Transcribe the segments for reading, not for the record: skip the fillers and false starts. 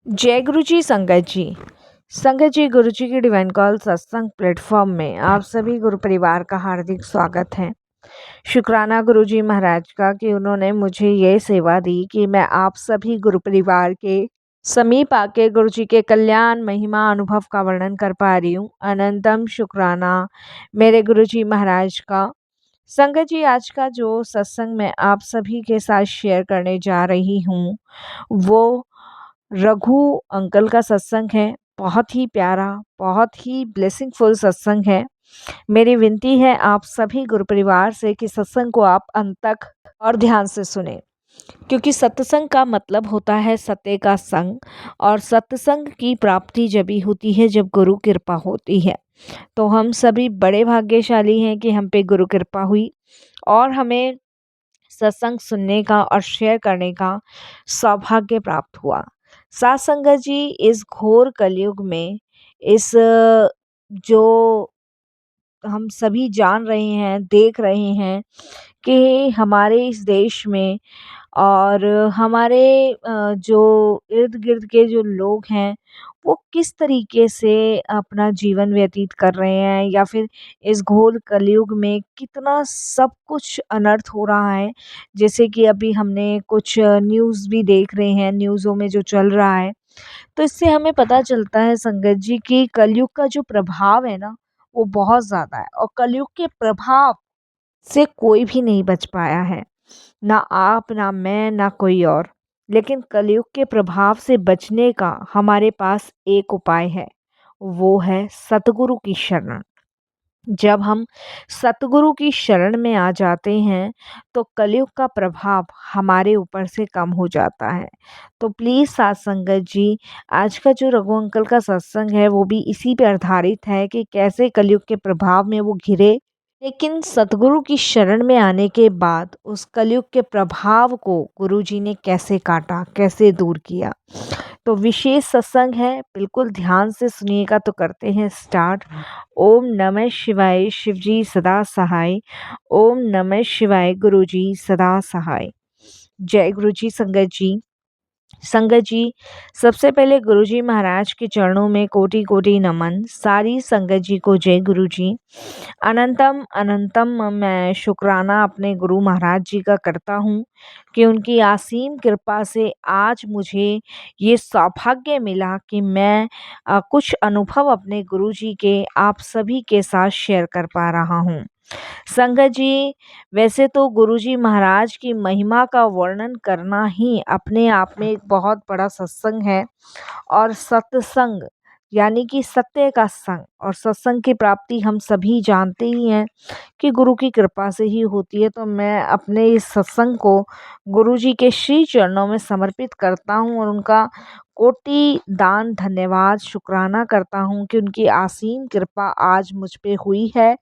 जय गुरु जी संगत जी। संगत जी, गुरु जी की डिवाइन कॉल सत्संग प्लेटफॉर्म में आप सभी गुरु परिवार का हार्दिक स्वागत है। शुक्राना गुरु जी महाराज का कि उन्होंने मुझे ये सेवा दी कि मैं आप सभी गुरु परिवार के समीप आके गुरु जी के कल्याण महिमा अनुभव का वर्णन कर पा रही हूँ। अनंतम शुक्राना मेरे गुरु जी महाराज का। संगत जी, आज का जो सत्संग मैं आप सभी के साथ शेयर करने जा रही हूँ वो रघु अंकल का सत्संग है। बहुत ही प्यारा, बहुत ही ब्लेसिंगफुल सत्संग है। मेरी विनती है आप सभी गुरु परिवार से कि सत्संग को आप अंत तक और ध्यान से सुने, क्योंकि सत्संग का मतलब होता है सत्य का संग, और सत्संग की प्राप्ति जब ही होती है जब गुरु कृपा होती है। तो हम सभी बड़े भाग्यशाली हैं कि हम पे गुरु कृपा हुई और हमें सत्संग सुनने का और शेयर करने का सौभाग्य प्राप्त हुआ। साथ संगत जी, इस घोर कलयुग में इस जो हम सभी जान रहे हैं, देख रहे हैं कि हमारे इस देश में और हमारे जो इर्द-गिर्द के जो लोग हैं, वो किस तरीके से अपना जीवन व्यतीत कर रहे हैं, या फिर इस घोर कलयुग में कितना सब कुछ अनर्थ हो रहा है। जैसे कि अभी हमने कुछ न्यूज़ भी देख रहे हैं, न्यूज़ों में जो चल रहा है, तो इससे हमें पता चलता है संगत जी कि कलयुग का जो प्रभाव है ना, वो बहुत ज़्यादा है, और कलयुग के प्रभाव से कोई भी नहीं बच पाया है। ना आप, ना मैं, ना कोई और। लेकिन कलयुग के प्रभाव से बचने का हमारे पास एक उपाय है, वो है सतगुरु की शरण। जब हम सतगुरु की शरण में आ जाते हैं तो कलयुग का प्रभाव हमारे ऊपर से कम हो जाता है। तो प्लीज़ साथ संगत जी, आज का जो रघु अंकल का सत्संग है वो भी इसी पे आधारित है कि कैसे कलयुग के प्रभाव में वो घिरे, लेकिन सतगुरु की शरण में आने के बाद उस कलयुग के प्रभाव को गुरुजी ने कैसे काटा, कैसे दूर किया। तो विशेष सत्संग है, बिल्कुल ध्यान से सुनिएगा। तो करते हैं स्टार्ट। ओम नमः शिवाय, शिवजी सदा सहाय। ओम नमः शिवाय, गुरुजी सदा सहाय। जय गुरुजी संगत जी। संगत जी, सबसे पहले गुरुजी महाराज के चरणों में कोटि कोटि नमन। सारी संगत जी को जय गुरुजी। अनंतम अनंतम मैं शुक्राना अपने गुरु महाराज जी का करता हूँ कि उनकी असीम कृपा से आज मुझे ये सौभाग्य मिला कि मैं कुछ अनुभव अपने गुरु जी के आप सभी के साथ शेयर कर पा रहा हूँ। संगत जी, वैसे तो गुरुजी महाराज की महिमा का वर्णन करना ही अपने आप में एक बहुत बड़ा सत्संग है, और सत्संग यानी कि सत्य का संग, और सत्संग की प्राप्ति हम सभी जानते ही हैं कि गुरु की कृपा से ही होती है। तो मैं अपने इस सत्संग को गुरु जी के श्री चरणों में समर्पित करता हूँ और उनका कोटि दान धन्यवाद शुक्राना करता हूँ कि उनकी असीम कृपा आज मुझ पे हुई है,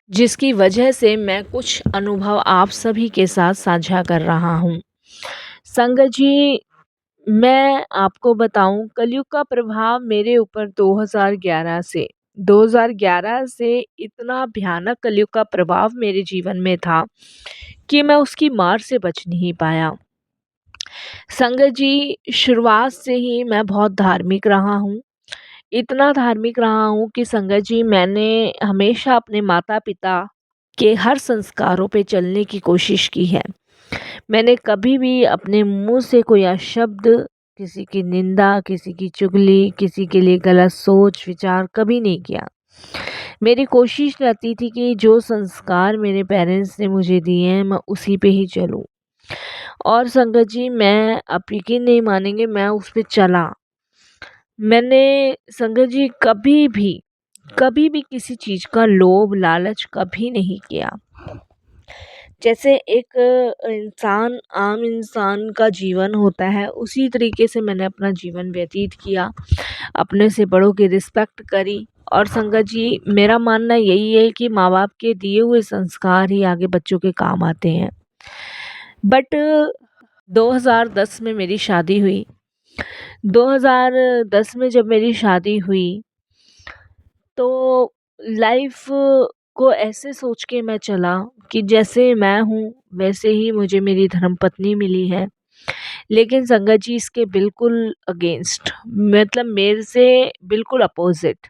जिसकी वजह से मैं कुछ अनुभव आप सभी के साथ साझा कर रहा हूँ। संगत जी, मैं आपको बताऊं, कलयुग का प्रभाव मेरे ऊपर 2011 से इतना भयानक कलयुग का प्रभाव मेरे जीवन में था कि मैं उसकी मार से बच नहीं पाया। संगत जी, शुरुआत से ही मैं बहुत धार्मिक रहा हूँ। इतना धार्मिक रहा हूँ कि संगत जी, मैंने हमेशा अपने माता पिता के हर संस्कारों पे चलने की कोशिश की है। मैंने कभी भी अपने मुंह से कोई शब्द, किसी की निंदा, किसी की चुगली, किसी के लिए गलत सोच विचार कभी नहीं किया। मेरी कोशिश रहती थी कि जो संस्कार मेरे पेरेंट्स ने मुझे दिए हैं मैं उसी पे ही चलूं। और संगत जी, मैं आप यकीन नहीं मानेंगे, मैं उस पे चला। मैंने संगत जी कभी भी किसी चीज़ का लोभ लालच कभी नहीं किया। जैसे एक आम इंसान का जीवन होता है, उसी तरीके से मैंने अपना जीवन व्यतीत किया, अपने से बड़ों की रिस्पेक्ट करी। और संगत जी, मेरा मानना यही है कि माँ बाप के दिए हुए संस्कार ही आगे बच्चों के काम आते हैं। बट 2010 में मेरी शादी हुई। 2010 में जब मेरी शादी हुई तो लाइफ को ऐसे सोच के मैं चला कि जैसे मैं हूँ वैसे ही मुझे मेरी धर्मपत्नी मिली है। लेकिन संगत जी इसके बिल्कुल अगेंस्ट, मतलब मेरे से बिल्कुल अपोज़िट।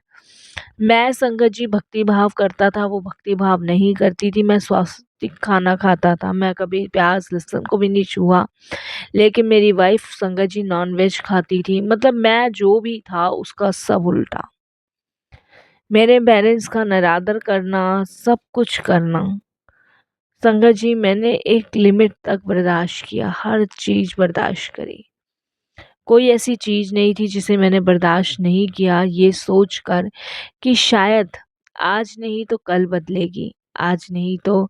मैं संगत जी भक्ति भाव करता था, वो भक्ति भाव नहीं करती थी। मैं स्वास्तिक खाना खाता था, मैं कभी प्याज़ लहसुन को भी नहीं छुआ। लेकिन मेरी वाइफ़ संगत जी नॉन-वेज खाती थी। मतलब मैं जो भी था उसका सब उल्टा। मेरे पेरेंट्स का निरादर करना, सब कुछ करना। संगत जी मैंने एक लिमिट तक बर्दाश्त किया, हर चीज़ बर्दाश्त करी। कोई ऐसी चीज़ नहीं थी जिसे मैंने बर्दाश्त नहीं किया, ये सोचकर कि शायद आज नहीं तो कल बदलेगी, आज नहीं तो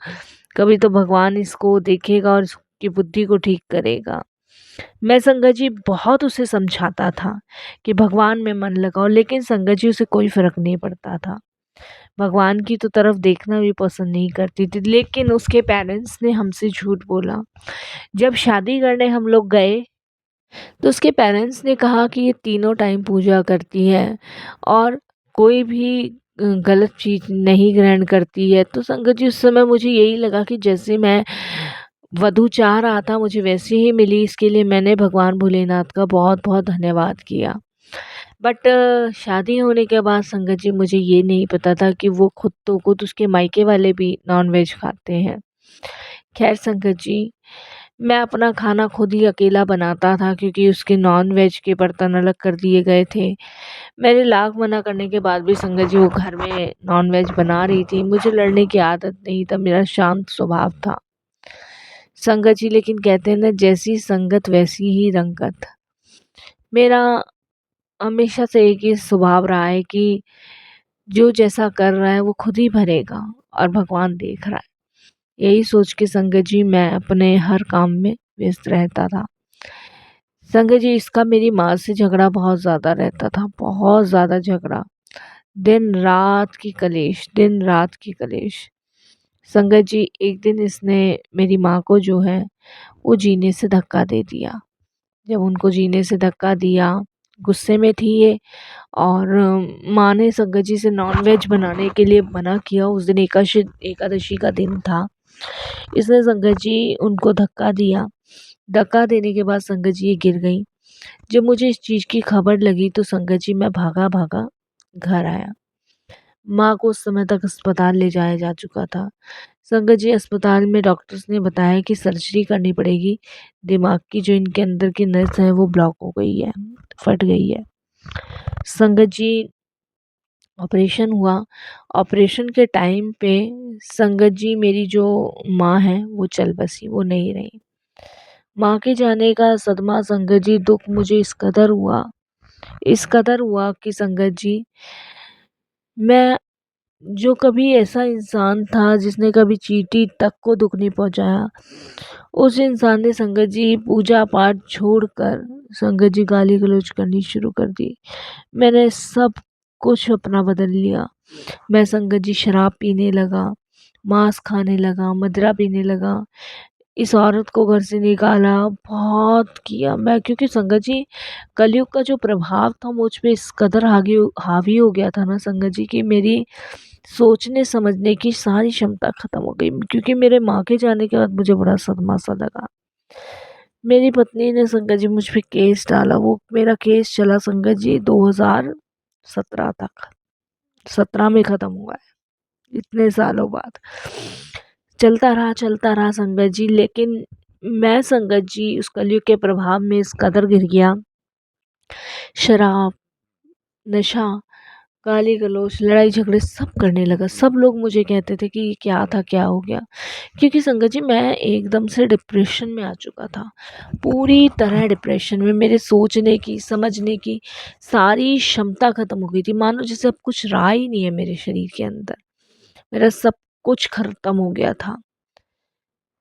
कभी तो भगवान इसको देखेगा और इसकी बुद्धि को ठीक करेगा। मैं संगत जी बहुत उसे समझाता था कि भगवान में मन लगाओ, लेकिन संगत जी उसे कोई फ़र्क नहीं पड़ता था। भगवान की तो तरफ देखना भी पसंद नहीं करती थी, लेकिन उसके पेरेंट्स ने हमसे झूठ बोला। जब शादी करने हम लोग गए, तो उसके पेरेंट्स ने कहा कि ये तीनों टाइम पूजा करती है और कोई भी गलत चीज़ नहीं ग्रहण करती है। तो संगत जी उस समय मुझे यही लगा कि जैसे मैं वधू चाह रहा था मुझे वैसी ही मिली, इसके लिए मैंने भगवान भोलेनाथ का बहुत-बहुत धन्यवाद किया। बट शादी होने के बाद संगत जी मुझे ये नहीं पता था कि वो खुद तो खुद उसके मायके वाले भी नॉन-वेज खाते हैं। ख़ैर संगत जी, मैं अपना खाना खुद ही अकेला बनाता था क्योंकि उसके नॉन-वेज के बर्तन अलग कर दिए गए थे। मैंने लाख मना करने के बाद भी संगत जी वो घर में नॉन-वेज बना रही थी। मुझे लड़ने की आदत नहीं था, मेरा शांत स्वभाव था। संगत जी लेकिन कहते हैं ना, जैसी संगत वैसी ही रंगत। मेरा हमेशा से एक ही स्वभाव रहा है कि जो जैसा कर रहा है वो खुद ही भरेगा और भगवान देख रहा है। यही सोच के संगत जी मैं अपने हर काम में व्यस्त रहता था। संगत जी इसका मेरी माँ से झगड़ा बहुत ज़्यादा रहता था, बहुत ज़्यादा झगड़ा। दिन रात की कलेश, दिन रात की कलेश। संगत जी एक दिन इसने मेरी माँ को जो है वो जीने से धक्का दे दिया। जब उनको जीने से धक्का दिया, गुस्से में थी ये, और माँ ने संगत जी से नॉन-वेज बनाने के लिए मना किया। उस दिन एकादशी का दिन था। इसने संगत जी उनको धक्का दिया। धक्का देने के बाद संगत जी ये गिर गईं। जब मुझे इस चीज़ की खबर लगी तो संगत जी मैं भागा-भागा घर आया। माँ को उस समय तक अस्पताल ले जाया जा चुका था। संगत जी अस्पताल में डॉक्टर्स ने बताया कि सर्जरी करनी पड़ेगी। दिमाग की जो इनके अंदर की नस है वो ब्लॉक हो गई है, फट गई है। संगत जी ऑपरेशन हुआ। ऑपरेशन के टाइम पे संगत जी मेरी जो माँ है वो चल बसी, वो नहीं रहीं। माँ के जाने का सदमा संगत जी, दुःख मुझे इस कदर हुआ कि संगत जी मैं, जो कभी ऐसा इंसान था जिसने कभी चींटी तक को दुःख नहीं पहुँचाया, उस इंसान ने संगत जी पूजा पाठ छोड़कर संगत जी गाली गलौज करनी शुरू कर दी। मैंने सब कुछ अपना बदल लिया। मैं संगत जी शराब पीने लगा, मांस खाने लगा, मदिरा पीने लगा। इस औरत को घर से निकाला, बहुत किया मैं, क्योंकि संगत जी कलयुग का जो प्रभाव था मुझ पे इस कदर हावी हो गया था ना संगत जी, कि मेरी सोचने समझने की सारी क्षमता खत्म हो गई, क्योंकि मेरे माँ के जाने के बाद मुझे बड़ा सदमा सा लगा। मेरी पत्नी ने संगत जी मुझ पे केस डाला। वो मेरा केस चला संगत जी 2017 तक, 17 में ख़त्म हुआ है, इतने सालों बाद। चलता रहा संगत जी, लेकिन मैं संगत जी उस कलयुग के प्रभाव में इस कदर गिर गया। शराब, नशा, गाली गलौज, लड़ाई झगड़े सब करने लगा। सब लोग मुझे कहते थे कि ये क्या था, क्या हो गया? क्योंकि संगत जी मैं एकदम से डिप्रेशन में आ चुका था, पूरी तरह डिप्रेशन में। मेरे सोचने की, समझने की सारी क्षमता ख़त्म हो गई थी। मानो जैसे अब कुछ रहा ही नहीं है मेरे शरीर के अंदर। मेरा सब कुछ ख़त्म हो गया था।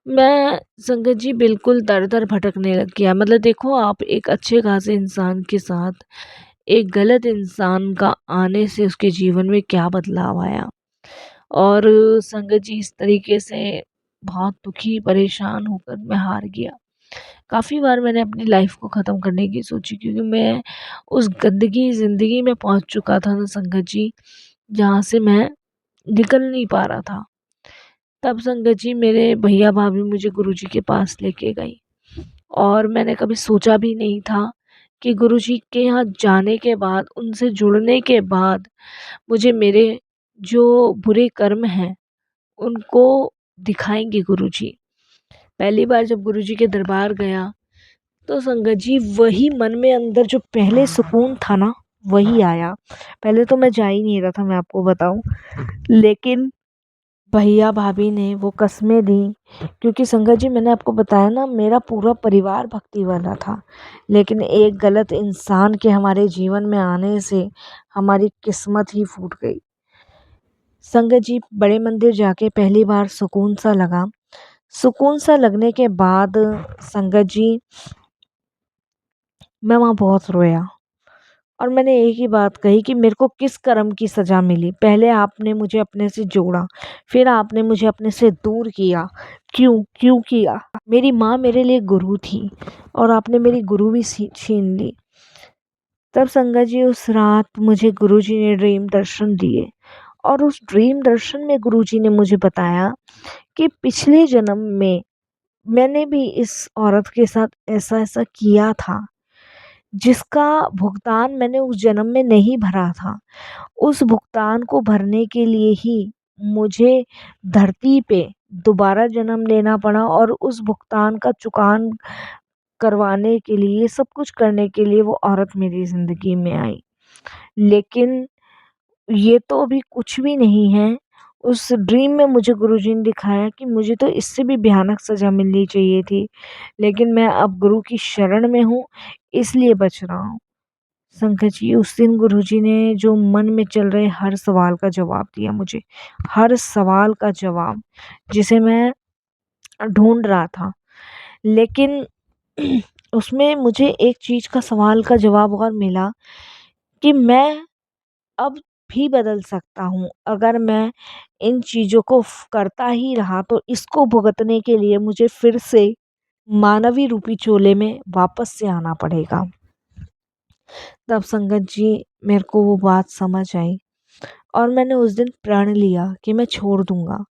मैं संगत जी बिल्कुल दर-दर भटकने लग गया। मतलब देखो, आप एक अच्छे खासे इंसान के साथ एक गलत इंसान का आने से उसके जीवन में क्या बदलाव आया। और संगत जी इस तरीके से बहुत दुखी, परेशान होकर मैं हार गया। काफ़ी बार मैंने अपनी लाइफ़ को ख़त्म करने की सोची, क्योंकि मैं उस गंदगी ज़िंदगी में पहुँच चुका था ना संगत जी, जहाँ से मैं निकल नहीं पा रहा था। तब संगत जी मेरे भैया भाभी मुझे गुरुजी के पास लेके गई। और मैंने कभी सोचा भी नहीं था कि गुरुजी के यहाँ जाने के बाद, उनसे जुड़ने के बाद मुझे मेरे जो बुरे कर्म हैं, उनको दिखाएँगे गुरुजी। पहली बार जब गुरुजी के दरबार गया, तो संगत जी वही मन में अंदर जो पहले सुकून था ना, वही आया। पहले तो मैं जा ही नहीं रहा था, मैं आपको बताऊँ। लेकिन भैया भाभी ने वो कस्में दी, क्योंकि संगत जी मैंने आपको बताया ना, मेरा पूरा परिवार भक्ति वाला था। लेकिन एक गलत इंसान के हमारे जीवन में आने से हमारी किस्मत ही फूट गई। संगत जी बड़े मंदिर जाके पहली बार सुकून सा लगा। सुकून सा लगने के बाद संगत जी मैं वहाँ बहुत रोया, और मैंने एक ही बात कही कि मेरे को किस कर्म की सज़ा मिली। पहले आपने मुझे अपने से जोड़ा, फिर आपने मुझे अपने से दूर किया। क्यों क्यों किया? मेरी माँ मेरे लिए गुरु थी, और आपने मेरी गुरु भी छीन ली। तब संगत जी उस रात मुझे गुरुजी ने ड्रीम दर्शन दिए, और उस ड्रीम दर्शन में गुरुजी ने मुझे बताया कि पिछले जन्म में मैंने भी इस औरत के साथ ऐसा ऐसा किया था, जिसका भुगतान मैंने उस जन्म में नहीं भरा था। उस भुगतान को भरने के लिए ही मुझे धरती पे दोबारा जन्म लेना पड़ा, और उस भुगतान का चुकान करवाने के लिए, सब कुछ करने के लिए वो औरत मेरी ज़िंदगी में आई। लेकिन ये तो अभी कुछ भी नहीं है। उस ड्रीम में मुझे गुरुजी ने दिखाया कि मुझे तो इससे भी भयानक सज़ा मिलनी चाहिए थी, लेकिन मैं अब गुरु की शरण में हूँ, इसलिए बच रहा हूँ। संकट जी उस दिन गुरुजी ने जो मन में चल रहे हर सवाल का जवाब दिया मुझे, हर सवाल का जवाब, जिसे मैं ढूँढ रहा था। लेकिन उसमें मुझे एक चीज़ का सवाल का जवाब और मिला कि मैं अब भी बदल सकता हूँ। अगर मैं इन चीज़ों को करता ही रहा, तो इसको भुगतने के लिए मुझे फिर से मानवी रूपी चोले में वापस से आना पड़ेगा। तब संगत जी मेरे को वो बात समझ आई, और मैंने उस दिन प्रण लिया कि मैं छोड़ दूँगा।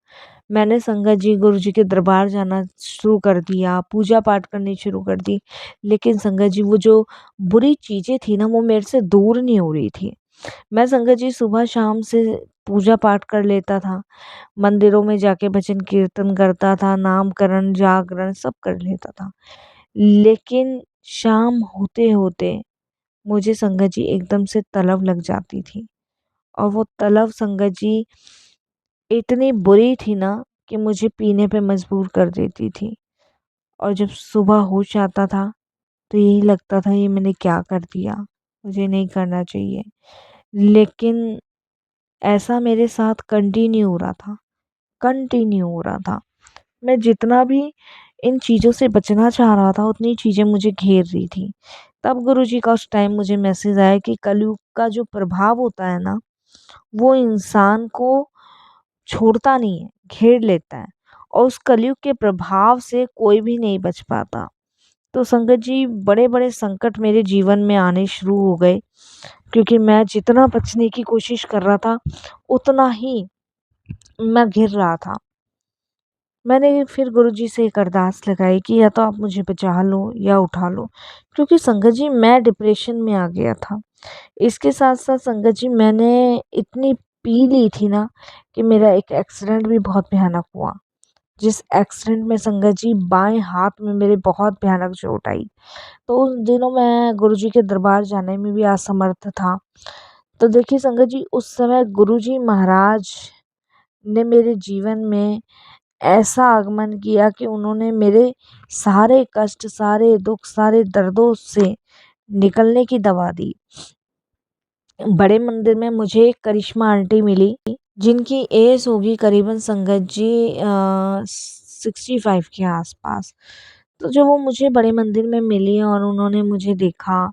मैंने संगत जी गुरुजी के दरबार जाना शुरू कर दिया, पूजा पाठ करनी शुरू कर दी। लेकिन संगत जी वो जो बुरी चीज़ें थी ना, वो मेरे से दूर नहीं हो रही थी। मैं संगत जी सुबह शाम से पूजा पाठ कर लेता था, मंदिरों में जाके भजन कीर्तन करता था, नामकरण, जागरण सब कर लेता था। लेकिन शाम होते-होते मुझे संगत जी एकदम से तलब लग जाती थी, और वो तलब संगत जी इतनी बुरी थी ना कि मुझे पीने पे मजबूर कर देती थी। और जब सुबह होश आता था, तो यही लगता था ये मैंने क्या कर दिया, मुझे नहीं करना चाहिए। लेकिन ऐसा मेरे साथ कंटिन्यू हो रहा था, कंटिन्यू हो रहा था। मैं जितना भी इन चीज़ों से बचना चाह रहा था, उतनी चीज़ें मुझे घेर रही थी। तब गुरुजी का उस टाइम मुझे मैसेज आया कि कलयुग का जो प्रभाव होता है ना, वो इंसान को छोड़ता नहीं है, घेर लेता है, और उस कलयुग के प्रभाव से कोई भी नहीं बच पाता। तो संगत जी बड़े-बड़े संकट मेरे जीवन में आने शुरू हो गए, क्योंकि मैं जितना बचने की कोशिश कर रहा था, उतना ही मैं घिर रहा था। मैंने फिर गुरुजी से एक अरदास लगाई कि या तो आप मुझे बचा लो या उठा लो, क्योंकि संगत जी मैं डिप्रेशन में आ गया था। इसके साथ-साथ संगत जी मैंने इतनी पी ली थी ना, कि मेरा एक एक्सीडेंट भी बहुत भयानक हुआ। जिस एक्सीडेंट में संगत जी बाएँ हाथ में मेरे बहुत भयानक चोट आई। तो उन दिनों मैं गुरुजी के दरबार जाने में भी असमर्थ था। तो देखिए संगत जी उस समय गुरुजी महाराज ने मेरे जीवन में ऐसा आगमन किया कि उन्होंने मेरे सारे कष्ट, सारे दुःख, सारे दर्दों से निकलने की दवा दी। बड़े मंदिर में मुझे एक करिश्मा आंटी मिली, जिनकी एज होगी करीबन संगत जी 65 के आसपास। तो जब वो मुझे बड़े मंदिर में मिली और उन्होंने मुझे देखा,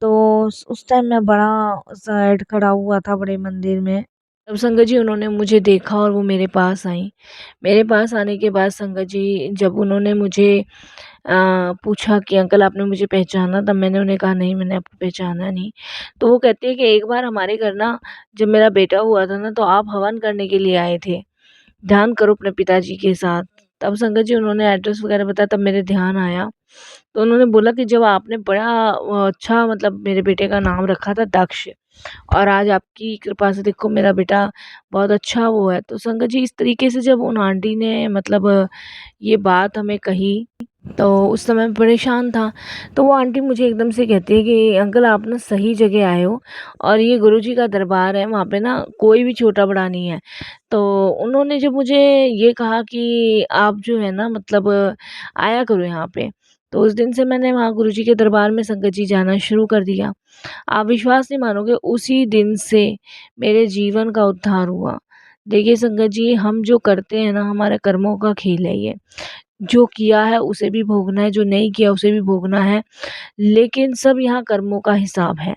तो उस टाइम मैं बड़ा सैड खड़ा हुआ था बड़े मंदिर में। तब संगत जी उन्होंने मुझे देखा और वो मेरे पास आईं। मेरे पास आने के बाद संगत जी जब उन्होंने मुझे पूछा कि अंकल आपने मुझे पहचाना? तब मैंने उन्हें कहा नहीं मैंने आपको पहचाना नहीं। तो वो कहती है कि एक बार हमारे घर ना जब मेरा बेटा हुआ था ना, तो आप हवन करने के लिए आए थे। ध्यान करो अपने पिताजी के साथ। तब संगत जी उन्होंने एड्रेस वगैरह बताया, तब मेरे ध्यान आया। तो उन्होंने बोला कि जब आपने बड़ा अच्छा मतलब मेरे बेटे का नाम रखा था दक्ष, और आज आपकी कृपा से देखो मेरा बेटा बहुत अच्छा वो है। तो संगत जी इस तरीके से जब उन आंटी ने मतलब ये बात हमें कही, तो उस समय मैं परेशान था। तो वो आंटी मुझे एकदम से कहती है कि अंकल आप ना सही जगह आए हो, और ये गुरुजी का दरबार है, वहाँ पे ना कोई भी छोटा-बड़ा नहीं है। तो उन्होंने जब मुझे ये कहा कि आप जो है ना मतलब आया करो यहाँ पे, तो उस दिन से मैंने वहाँ गुरुजी के दरबार में संगत जी जाना शुरू कर दिया। आप विश्वास नहीं मानोगे, उसी दिन से मेरे जीवन का उद्धार हुआ। देखिए संगत जी, हम जो करते हैं ना, हमारे कर्मों का खेल है ये। जो किया है उसे भी भोगना है, जो नहीं किया उसे भी भोगना है, लेकिन सब यहाँ कर्मों का हिसाब है।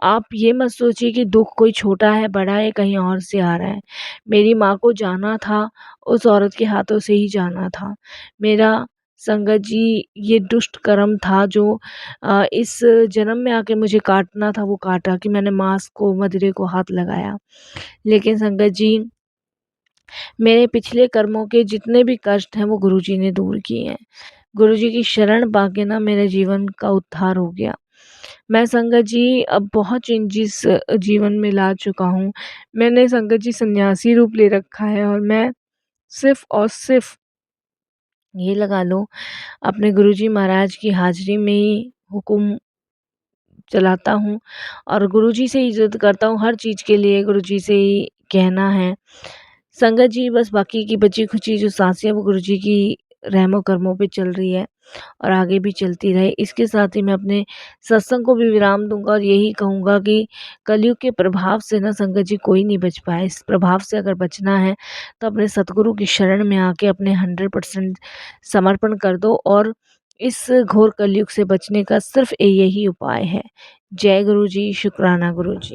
आप ये मत सोचिए कि दुःख कोई छोटा है, बड़ा है, कहीं और से आ रहा है। मेरी माँ को जाना था, उस औरत के हाथों से ही जाना था। मेरा संगत जी ये दुष्ट कर्म था जो इस जन्म में आके मुझे काटना था, वो काटा कि मैंने मांस को, मदिरे को हाथ लगाया। लेकिन संगत जी, मेरे पिछले कर्मों के जितने भी कष्ट हैं वो गुरुजी ने दूर किए हैं। गुरुजी की शरण पाके ना मेरे जीवन का उद्धार हो गया। मैं संगत जी अब बहुत चेंजेस जीवन में ला चुका हूँ। मैंने संगत जी सन्यासी रूप ले रखा है, और मैं सिर्फ़ और सिर्फ़ ये लगा लो अपने गुरुजी महाराज की हाज़िरी में ही हुक्म चलाता हूँ, और गुरुजी से ही ज़िद करता हूँ, हर चीज़ के लिए गुरुजी से ही कहना है। संगत जी बस बाकी की बची-खुची जो साँसें हैं वो गुरुजी की रहमो करमों पे चल रही है, और आगे भी चलती रहे। इसके साथ ही मैं अपने सत्संग को भी विराम दूँगा, और यही कहूँगा कि कलयुग के प्रभाव से ना संगत जी कोई नहीं बच पाए। इस प्रभाव से अगर बचना है तो अपने सतगुरु की शरण में आके अपने 100% समर्पण कर दो, और इस घोर कलयुग से बचने का सिर्फ़ यही उपाय है। जय गुरु जी, शुक्राना गुरु जी।